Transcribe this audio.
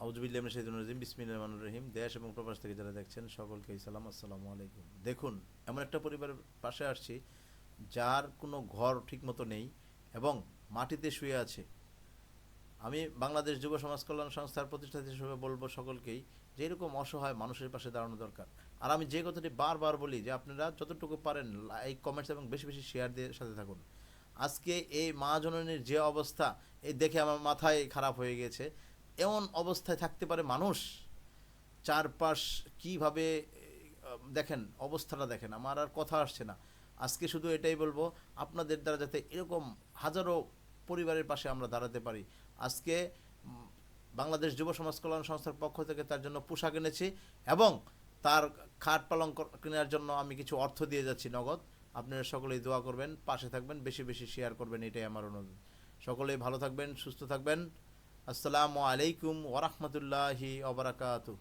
আউযুবিল্লাহি মিনাশ শাইতানির রাজিম বিসমিল্লাহির রহমানির রহিম। দেশ এবং প্রবাস থেকে যারা দেখছেন সকলকেই সালাম, আসসালামু আলাইকুম। দেখুন, এমন একটা পরিবারের পাশে আসছি যার কোনো ঘর ঠিকমতো নেই এবং মাটিতে শুয়ে আছে। আমি বাংলাদেশ যুব সমাজ কল্যাণ সংস্থার প্রতিষ্ঠাতা হিসেবে বলবো সকলকেই যে এরকম অসহায় মানুষের পাশে দাঁড়ানো দরকার। আর আমি যে কথাটি বারবার বলি যে আপনারা যতটুকু পারেন লাইক, কমেন্টস এবং বেশি বেশি শেয়ার দিয়ে সাথে থাকুন। আজকে এই মা জননীর যে অবস্থা, এই দেখে আমার মাথায় খারাপ হয়ে গেছে। এমন অবস্থায় থাকতে পারে মানুষ? চারপাশ কিভাবে দেখেন, অবস্থাটা দেখেন, আমার আর কথা আসছে না। আজকে শুধু এটাই বলবো, আপনাদের দ্বারা যাতে এরকম হাজারো পরিবারের পাশে আমরা দাঁড়াতে পারি। আজকে বাংলাদেশ যুব সমাজ কল্যাণ সংস্থার পক্ষ থেকে তার জন্য পোশাক এনেছি এবং তার খাট পালং কেনার জন্য আমি কিছু অর্থ দিয়ে যাচ্ছি নগদ। আপনারা সকলেই দোয়া করবেন, পাশে থাকবেন, বেশি বেশি শেয়ার করবেন, এটাই আমার অনুরোধ। সকলেই ভালো থাকবেন, সুস্থ থাকবেন। আসসালামু আলাইকুম ওয়া রাহমাতুল্লাহি ওয়া বারাকাতুহু।